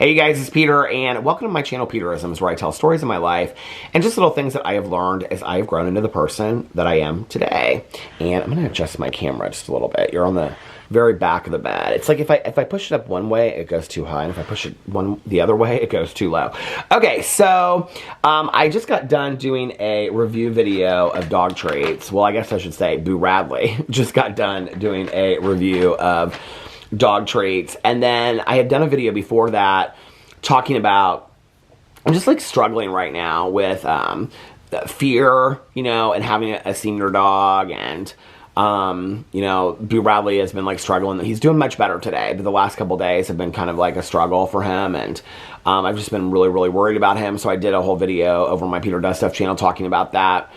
Hey you guys, it's Peter, and welcome to my channel, Peterisms, where I tell stories of my life and just little things that I have learned as I have grown into the person that I am today. And I'm going to adjust my camera just a little bit. You're on the very back of the bed. It's like if I push it up one way, it goes too high, and if I push it the other way, it goes too low. Okay, so I just got done doing a review video of dog treats. Well, I guess I should say Boo Radley just got done doing a review of dog treats, and then I had done a video before that talking about I'm just like struggling right now with fear, you know, and having a senior dog, and you know, Boo Radley has been like struggling. He's doing much better today, but the last couple days have been kind of like a struggle for him, and I've just been really worried about him. So I did a whole video over on my Peter Does Stuff channel talking about that.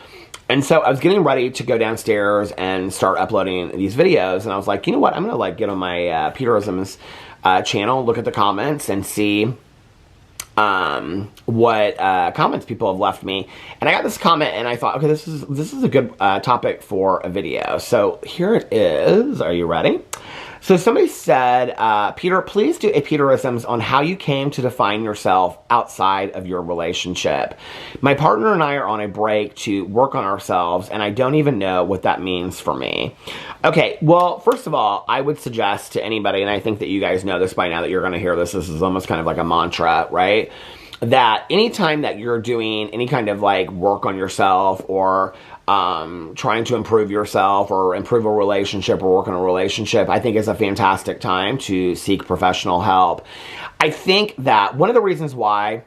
And so I was getting ready to go downstairs and start uploading these videos, and I was like, you know what, I'm gonna like get on my Peterisms channel, look at the comments, and see what comments people have left me. And I got this comment, and I thought, okay, this is a good topic for a video. So here it is. Are you ready? So somebody said, Peter, please do a Peterisms on how you came to define yourself outside of your relationship. My partner and I are on a break to work on ourselves, and I don't even know what that means for me. Okay, well, first of all, I would suggest to anybody, and I think that you guys know this by now that you're going to hear this is almost kind of like a mantra, right? That anytime that you're doing any kind of like work on yourself, or trying to improve yourself or improve a relationship or work on a relationship, I think is a fantastic time to seek professional help. I think that one of the reasons why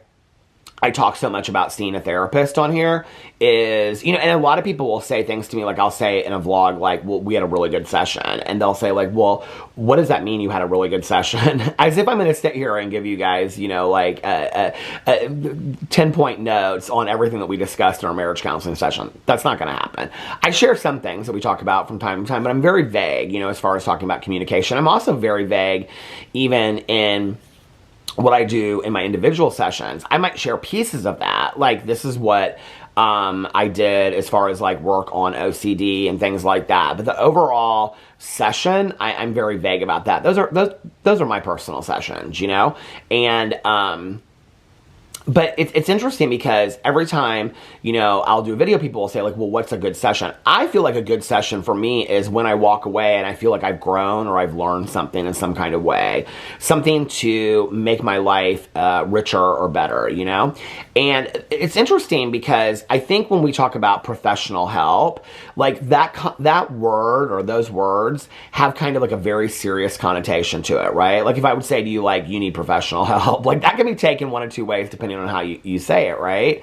I talk so much about seeing a therapist on here is, you know, and a lot of people will say things to me, like I'll say in a vlog, like, well, we had a really good session. And they'll say like, well, what does that mean you had a really good session? As if I'm going to sit here and give you guys, you know, like 10-point notes on everything that we discussed in our marriage counseling session. That's not going to happen. I share some things that we talk about from time to time, but I'm very vague, you know, as far as talking about communication. I'm also very vague even in what I do in my individual sessions. I might share pieces of that. Like, this is what I did as far as like work on OCD and things like that. But the overall session, I'm very vague about that. Those are my personal sessions, you know? And but it's interesting because every time, you know, I'll do a video, people will say like, well, what's a good session? I feel like a good session for me is when I walk away and I feel like I've grown or I've learned something in some kind of way. Something to make my life richer or better, you know? And it's interesting because I think when we talk about professional help, like that word or those words have kind of like a very serious connotation to it, right? Like if I would say to you, like, you need professional help, like that can be taken one of two ways depending on how you say it, right?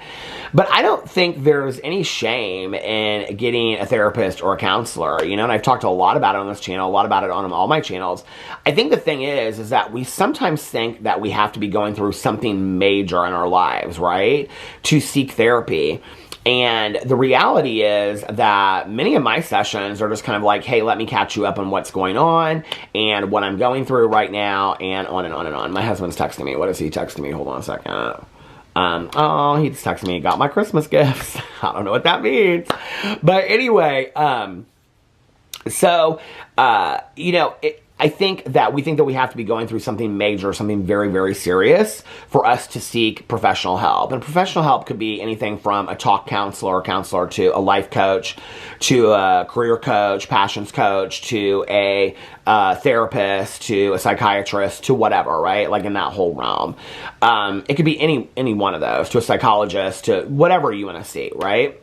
But I don't think there's any shame in getting a therapist or a counselor, you know, and I've talked a lot about it on this channel, a lot about it on all my channels. I think the thing is that we sometimes think that we have to be going through something major in our lives, right, to seek therapy. And the reality is that many of my sessions are just kind of like, hey, let me catch you up on what's going on and what I'm going through right now, and on and on and on. My husband's texting me. What is he texting me? Hold on a second. Oh, he just texted me, got my Christmas gifts. I don't know what that means. But anyway, so, you know, I think that we have to be going through something major, something very serious for us to seek professional help. And professional help could be anything from a talk counselor to a life coach, to a career coach, passions coach, to a therapist, to a psychiatrist, to whatever, right? Like in that whole realm. It could be any one of those, to a psychologist, to whatever you want to see, right?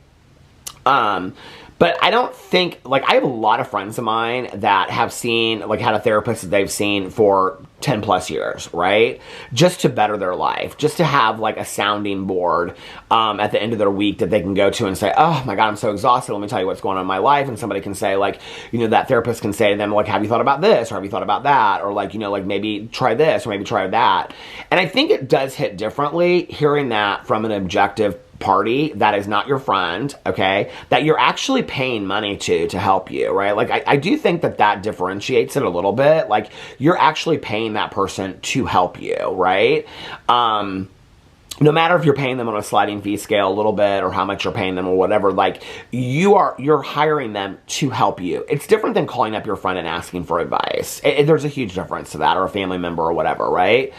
But I don't think, like, I have a lot of friends of mine that have seen, like, had a therapist that they've seen for 10 plus years, right? Just to better their life, just to have, like, a sounding board at the end of their week that they can go to and say, oh my God, I'm so exhausted. Let me tell you what's going on in my life. And somebody can say, like, you know, that therapist can say to them, like, have you thought about this? Or have you thought about that? Or, like, you know, like, maybe try this or maybe try that. And I think it does hit differently hearing that from an objective party that is not your friend, okay, that you're actually paying money to help you, right? Like, I do think that differentiates it a little bit. Like, you're actually paying that person to help you, right? No matter if you're paying them on a sliding fee scale a little bit or how much you're paying them or whatever, like, you're hiring them to help you. It's different than calling up your friend and asking for advice. There's a huge difference to that, or a family member or whatever, right?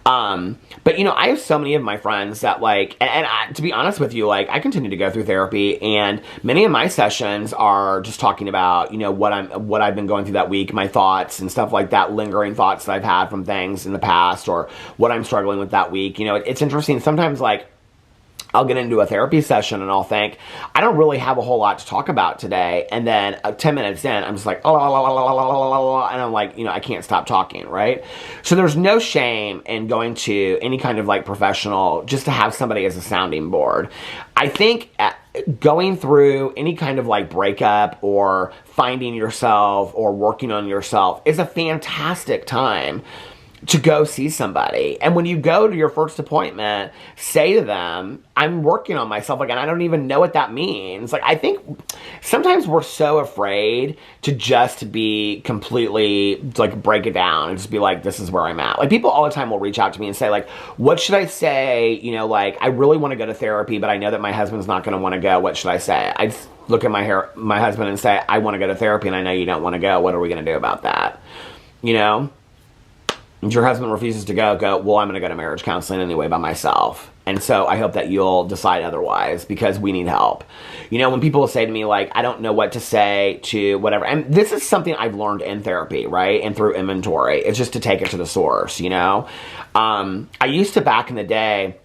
But you know, I have so many of my friends that like, to be honest with you, like I continue to go through therapy, and many of my sessions are just talking about, you know, what I've been going through that week, my thoughts and stuff like that, lingering thoughts that I've had from things in the past, or what I'm struggling with that week. You know, it's interesting. Sometimes like I'll get into a therapy session and I'll think, I don't really have a whole lot to talk about today. And then 10 minutes in, I'm just like, oh, and I'm like, you know, I can't stop talking, right? So there's no shame in going to any kind of like professional just to have somebody as a sounding board. I think going through any kind of like breakup or finding yourself or working on yourself is a fantastic time to go see somebody. And when you go to your first appointment, say to them, I'm working on myself. Like, and I don't even know what that means. Like, I think sometimes we're so afraid to just be completely, like, break it down and just be like, this is where I'm at. Like, people all the time will reach out to me and say, like, what should I say? You know, like, I really want to go to therapy, but I know that my husband's not going to want to go. What should I say? I just look at my husband and say, I want to go to therapy, and I know you don't want to go. What are we going to do about that? You know? If your husband refuses to go, well, I'm going to go to marriage counseling anyway by myself. And so I hope that you'll decide otherwise, because we need help. You know, when people say to me, like, I don't know what to say to whatever. And this is something I've learned in therapy, right? And through inventory. It's just to take it to the source, you know? I used to, back in the day,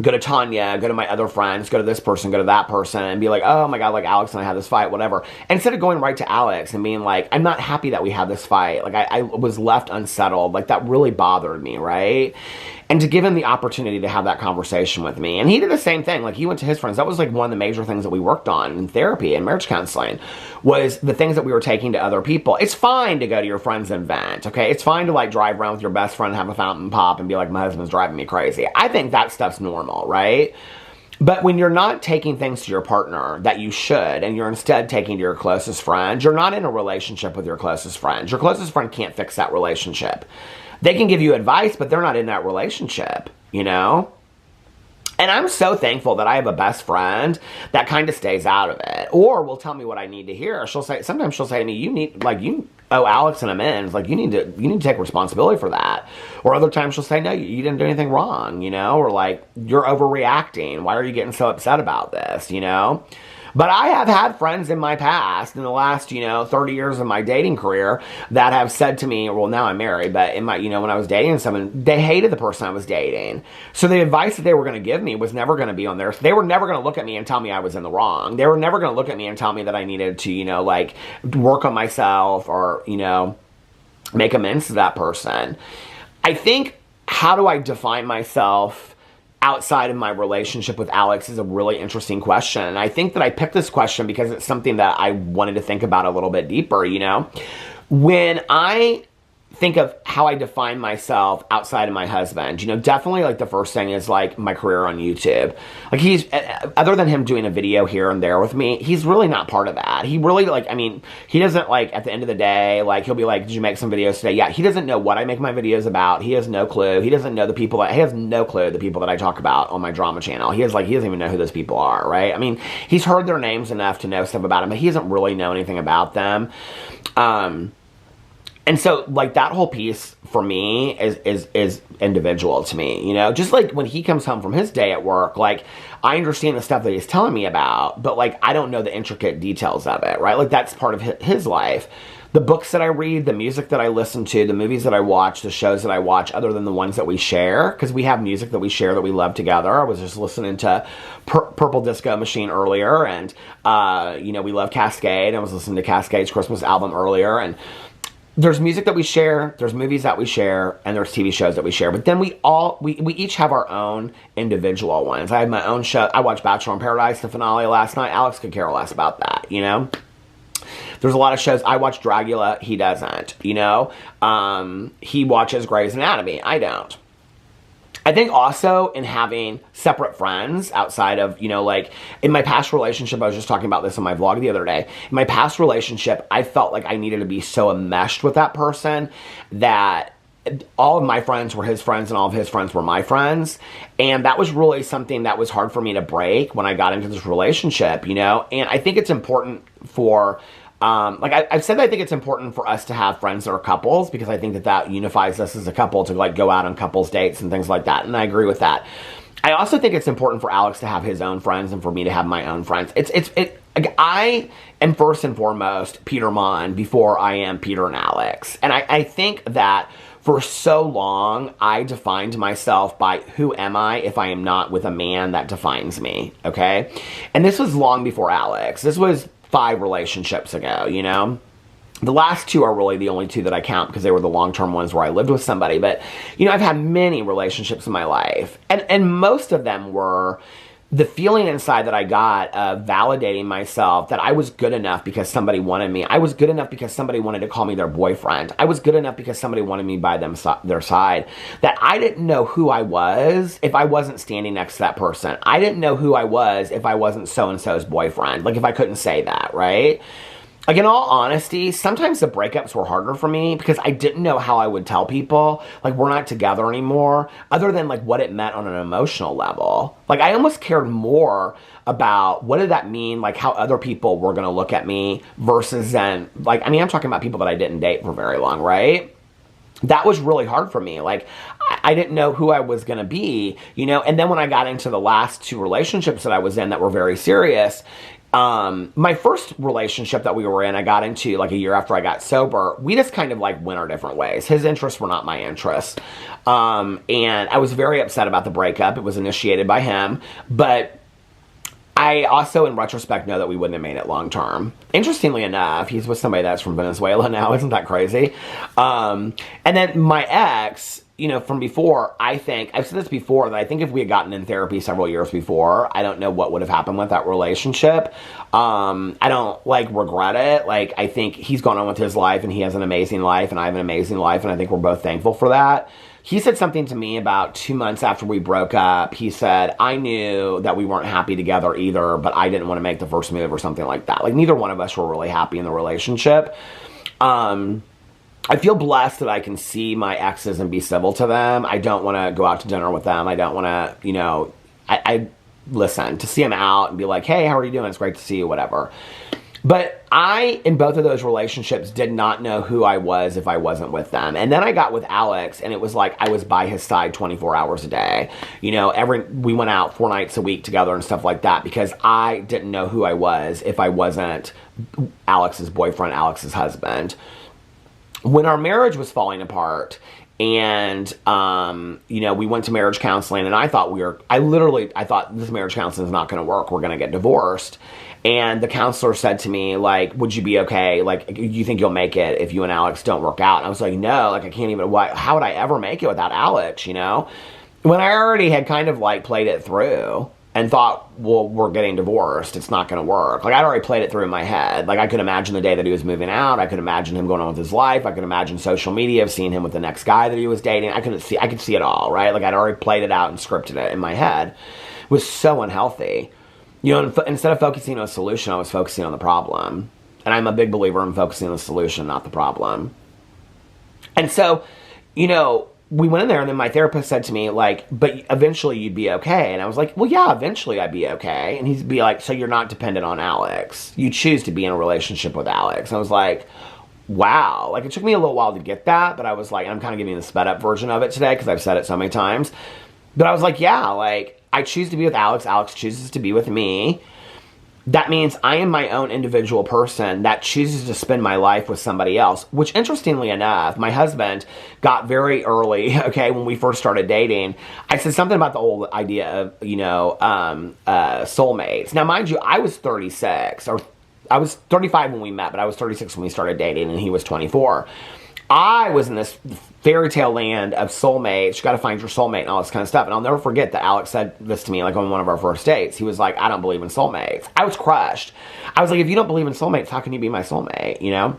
go to Tanya, go to my other friends, go to this person, go to that person, and be like, oh my God, like Alex and I had this fight, whatever. And instead of going right to Alex and being like, I'm not happy that we had this fight. Like, I was left unsettled. Like, that really bothered me, right? And to give him the opportunity to have that conversation with me. And he did the same thing. Like, he went to his friends. That was like one of the major things that we worked on in therapy and marriage counseling, was the things that we were taking to other people. It's fine to go to your friends and vent, okay? It's fine to like drive around with your best friend and have a fountain pop and be like, my husband's driving me crazy. I think that stuff's normal, right? But when you're not taking things to your partner that you should, and you're instead taking to your closest friends, you're not in a relationship with your closest friends. Your closest friend can't fix that relationship. They can give you advice, but they're not in that relationship, you know? And I'm so thankful that I have a best friend that kind of stays out of it, or will tell me what I need to hear. Sometimes she'll say to me, you owe Alex an amends. Like, you need to take responsibility for that. Or other times she'll say, no, you didn't do anything wrong, you know? Or like, you're overreacting. Why are you getting so upset about this, you know? But I have had friends in my past, in the last, 30 years of my dating career, that have said to me, well, now I'm married, but in my, when I was dating someone, they hated the person I was dating. So the advice that they were going to give me was never going to be on theirs. They were never going to look at me and tell me I was in the wrong. They were never going to look at me and tell me that I needed to, work on myself or, make amends to that person. I think, how do I define myself outside of my relationship with Alex is a really interesting question. And I think that I picked this question because it's something that I wanted to think about a little bit deeper, When I think of how I define myself outside of my husband, definitely like the first thing is like my career on YouTube. Like, he's, other than him doing a video here and there with me, he's really not part of that. He really he doesn't at the end of the day, he'll be like, did you make some videos today? Yeah, he doesn't know what I make my videos about. He has no clue. He doesn't know he has no clue the people that I talk about on my drama channel. He doesn't even know who those people are, right? He's heard their names enough to know stuff about them, but he doesn't really know anything about them. And so, that whole piece for me is individual to me, Just when he comes home from his day at work, I understand the stuff that he's telling me about, but, I don't know the intricate details of it, right? That's part of his life. The books that I read, the music that I listen to, the movies that I watch, the shows that I watch, other than the ones that we share, because we have music that we share that we love together. I was just listening to Purple Disco Machine earlier, and, we love Cascade. I was listening to Cascade's Christmas album earlier, and there's music that we share, there's movies that we share, and there's TV shows that we share. But then we each have our own individual ones. I have my own show. I watched Bachelor in Paradise, the finale last night. Alex could care less about that, There's a lot of shows. I watch Dracula. He doesn't, He watches Grey's Anatomy. I don't. I think also in having separate friends outside of, in my past relationship, I was just talking about this on my vlog the other day. In my past relationship, I felt like I needed to be so enmeshed with that person that all of my friends were his friends and all of his friends were my friends. And that was really something that was hard for me to break when I got into this relationship, And I think it's important for I've said that I think it's important for us to have friends that are couples because I think that unifies us as a couple to like go out on couples dates and things like that. And I agree with that. I also think it's important for Alex to have his own friends and for me to have my own friends. I am first and foremost Peter Monn before I am Peter and Alex. And I think that for so long, I defined myself by who am I if I am not with a man that defines me, okay? And this was long before Alex. This was 5 relationships ago, you know? The last 2 are really the only 2 that I count because they were the long-term ones where I lived with somebody. But, you know, I've had many relationships in my life. And most of them were the feeling inside that I got of validating myself that I was good enough because somebody wanted me. I was good enough because somebody wanted to call me their boyfriend. I was good enough because somebody wanted me by their side. That I didn't know who I was if I wasn't standing next to that person. I didn't know who I was if I wasn't so-and-so's boyfriend. Like if I couldn't say that, right? Like, in all honesty, sometimes the breakups were harder for me because I didn't know how I would tell people, like, we're not together anymore, other than, like, what it meant on an emotional level. Like, I almost cared more about what did that mean, like, how other people were going to look at me versus then, like, I mean, I'm talking about people that I didn't date for very long, right? That was really hard for me. Like, I didn't know who I was going to be, you know? And then when I got into the last 2 relationships that I was in that were very serious, my first relationship that we were in, I got into like a year after I got sober. We just kind of like went our different ways. His interests were not my interests. And I was very upset about the breakup. It was initiated by him, but I also, in retrospect, know that we wouldn't have made it long term. Interestingly enough, he's with somebody that's from Venezuela now. Isn't that crazy? And then my ex, you know, from before, I think, I've said this before, that I think if we had gotten in therapy several years before, I don't know what would have happened with that relationship. I don't, like, regret it. Like, I think he's gone on with his life, and he has an amazing life, and I have an amazing life, and I think we're both thankful for that. He said something to me about 2 months after we broke up. He said, I knew that we weren't happy together either, but I didn't want to make the first move or something like that. Like, neither one of us were really happy in the relationship. I feel blessed that I can see my exes and be civil to them. I don't want to go out to dinner with them. I don't want to, you know, I listen, to see them out and be like, hey, how are you doing? It's great to see you, whatever. But I, in both of those relationships, did not know who I was if I wasn't with them. And then I got with Alex, and it was like I was by his side 24 hours a day. You know, we went out 4 nights a week together and stuff like that because I didn't know who I was if I wasn't Alex's boyfriend, Alex's husband. When our marriage was falling apart, and, you know, we went to marriage counseling, and I thought I thought this marriage counseling is not going to work. We're going to get divorced. And the counselor said to me, like, would you be okay? Like, you think you'll make it if you and Alex don't work out? And I was like, no, like, I can't even, how would I ever make it without Alex, you know? When I already had kind of, like, played it through and thought, well, we're getting divorced, it's not going to work. Like, I'd already played it through in my head. Like, I could imagine the day that he was moving out. I could imagine him going on with his life. I could imagine social media of seeing him with the next guy that he was dating. I could see it all, right? Like, I'd already played it out and scripted it in my head. It was so unhealthy. You know, instead of focusing on a solution, I was focusing on the problem. And I'm a big believer in focusing on the solution, not the problem. And so, you know, we went in there, and then my therapist said to me, like, but eventually you'd be okay. And I was like, well, yeah, eventually I'd be okay. And he'd be like, so you're not dependent on Alex. You choose to be in a relationship with Alex. And I was like, wow. Like, it took me a little while to get that, but I was like, I'm kind of giving the sped up version of it today because I've said it so many times. But I was like, yeah, like, I choose to be with Alex. Alex chooses to be with me. That means I am my own individual person that chooses to spend my life with somebody else, which, interestingly enough, my husband got very early, okay, when we first started dating. I said something about the old idea of, you know, soulmates. Now, mind you, I was 36, or I was 35 when we met, but I was 36 when we started dating, and he was 24. I was in this fairy tale land of soulmates. You got to find your soulmate and all this kind of stuff. And I'll never forget that Alex said this to me, like, on one of our first dates. He was like, I don't believe in soulmates. I was crushed. I was like, if you don't believe in soulmates, how can you be my soulmate, you know?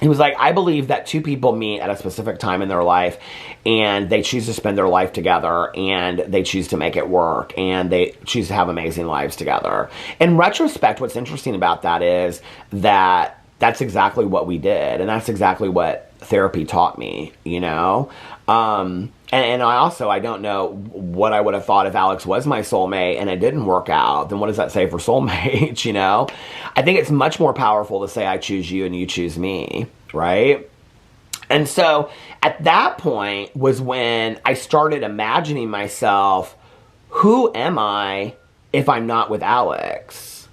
He was like, I believe that 2 people meet at a specific time in their life, and they choose to spend their life together, and they choose to make it work, and they choose to have amazing lives together. In retrospect, what's interesting about that is that that's exactly what we did, and that's exactly what therapy taught me, you know? And And I don't know what I would have thought if Alex was my soulmate and it didn't work out. Then what does that say for soulmates, you know? I think it's much more powerful to say I choose you and you choose me, right? And so at that point was when I started imagining myself, who am I if I'm not with Alex?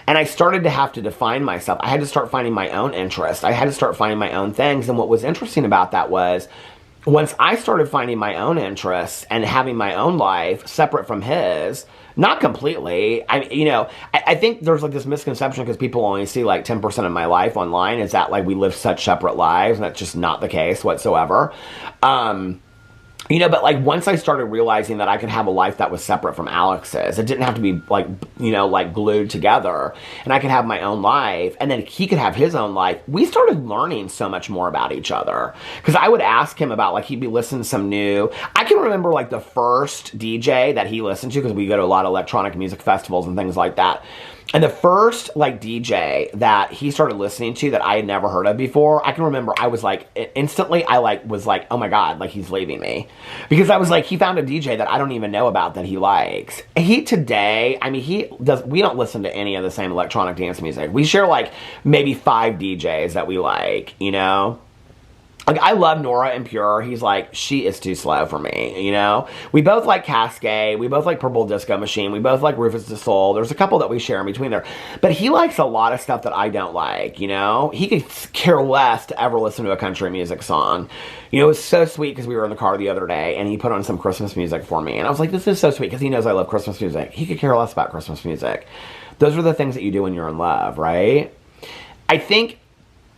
And I started to have to define myself. I had to start finding my own interest. I had to start finding my own things. And what was interesting about that was once I started finding my own interests and having my own life separate from his, not completely. I think there's like this misconception because people only see like 10% of my life online is that like we live such separate lives, and that's just not the case whatsoever. But like once I started realizing that I could have a life that was separate from Alex's, it didn't have to be like, like glued together, and I could have my own life and then he could have his own life. We started learning so much more about each other because I would ask him about like, he'd be listening to some new, I can remember like the first DJ that he listened to because we go to a lot of electronic music festivals and things like that. And the first like DJ that he started listening to that I had never heard of before, I can remember I was like, instantly I like was like, oh my God, like he's leaving me. Because I was like, he found a DJ that I don't even know about that he likes. We don't listen to any of the same electronic dance music. We share like maybe 5 DJs that we like, you know? Like, I love Nora and Pure. He's like, she is too slow for me, you know? We both like Cascade. We both like Purple Disco Machine. We both like Rufus Du Sol. There's a couple that we share in between there. But he likes a lot of stuff that I don't like, you know? He could care less to ever listen to a country music song. You know, it was so sweet because we were in the car the other day and he put on some Christmas music for me. And I was like, this is so sweet because he knows I love Christmas music. He could care less about Christmas music. Those are the things that you do when you're in love, right? I think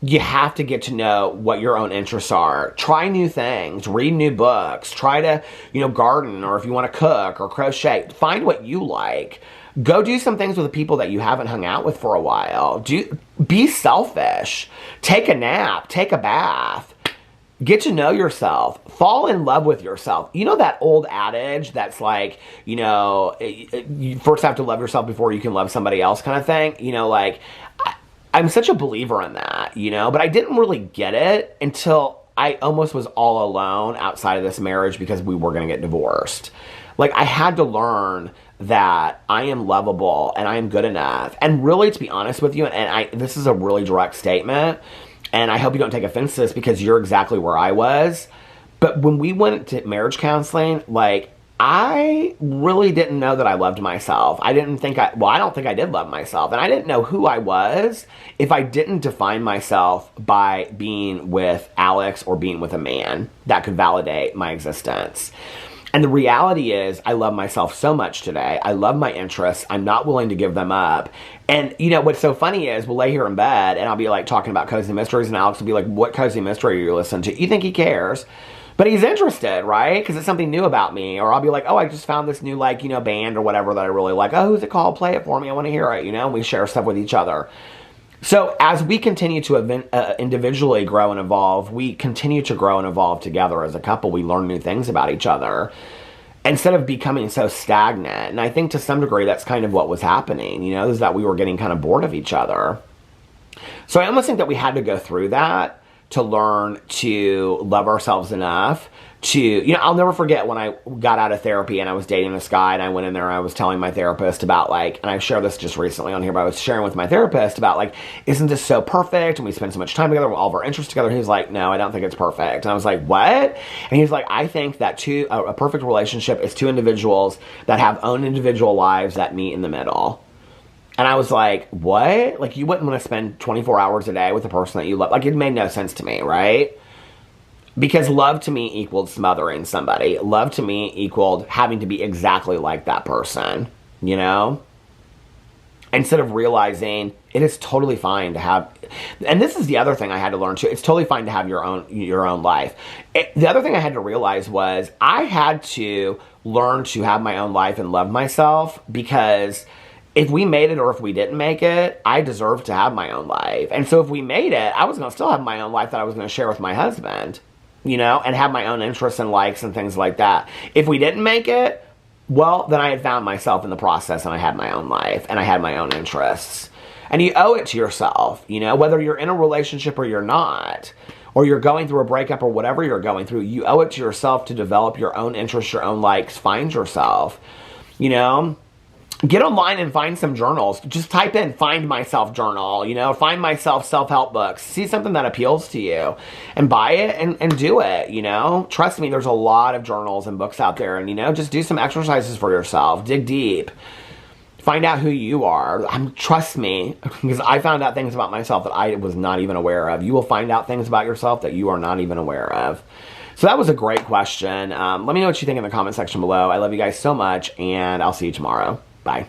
you have to get to know what your own interests are. Try new things. Read new books. Try to, garden, or if you want to cook or crochet. Find what you like. Go do some things with the people that you haven't hung out with for a while. Be selfish. Take a nap. Take a bath. Get to know yourself. Fall in love with yourself. You know that old adage that's like, you first have to love yourself before you can love somebody else kind of thing? I'm such a believer in that, but I didn't really get it until I almost was all alone outside of this marriage because we were going to get divorced. Like, I had to learn that I am lovable and I am good enough. And really, to be honest with you, this is a really direct statement, and I hope you don't take offense to this because you're exactly where I was. But when we went to marriage counseling, like, I really didn't know that I loved myself. I don't think I did love myself. And I didn't know who I was if I didn't define myself by being with Alex or being with a man that could validate my existence. And the reality is, I love myself so much today. I love my interests. I'm not willing to give them up. And, what's so funny is we'll lay here in bed and I'll be like talking about cozy mysteries and Alex will be like, what cozy mystery are you listening to? You think he cares? But he's interested, right? Because it's something new about me. Or I'll be like, oh, I just found this new, band or whatever that I really like. Oh, who's it called? Play it for me. I want to hear it, And we share stuff with each other. So as we continue to individually grow and evolve, we continue to grow and evolve together as a couple. We learn new things about each other instead of becoming so stagnant. And I think to some degree that's kind of what was happening, is that we were getting kind of bored of each other. So I almost think that we had to go through that to learn to love ourselves enough to, I'll never forget when I got out of therapy and I was dating this guy and I went in there and I was telling my therapist about and I shared this just recently on here, but I was sharing with my therapist about isn't this so perfect? And we spend so much time together, all of our interests together. He was like, no, I don't think it's perfect. And I was like, what? And he's like, I think that a perfect relationship is 2 individuals that have own individual lives that meet in the middle. And I was like, what? You wouldn't want to spend 24 hours a day with a person that you love. It made no sense to me, right? Because love to me equaled smothering somebody. Love to me equaled having to be exactly like that person, Instead of realizing it is totally fine to have, and this is the other thing I had to learn too, it's totally fine to have your own life. The other thing I had to realize was I had to learn to have my own life and love myself because if we made it or if we didn't make it, I deserved to have my own life. And so if we made it, I was going to still have my own life that I was going to share with my husband, and have my own interests and likes and things like that. If we didn't make it, well, then I had found myself in the process and I had my own life and I had my own interests. And you owe it to yourself, whether you're in a relationship or you're not, or you're going through a breakup or whatever you're going through, you owe it to yourself to develop your own interests, your own likes, find yourself, you know? Get online and find some journals. Just type in find myself journal, you know, find myself self-help books. See something that appeals to you and buy it and do it, you know. Trust me, there's a lot of journals and books out there, and, you know, just do some exercises for yourself. Dig deep. Find out who you are. Trust me, because I found out things about myself that I was not even aware of. You will find out things about yourself that you are not even aware of. So that was a great question. Let me know what you think in the comment section below. I love you guys so much, and I'll see you tomorrow. Bye.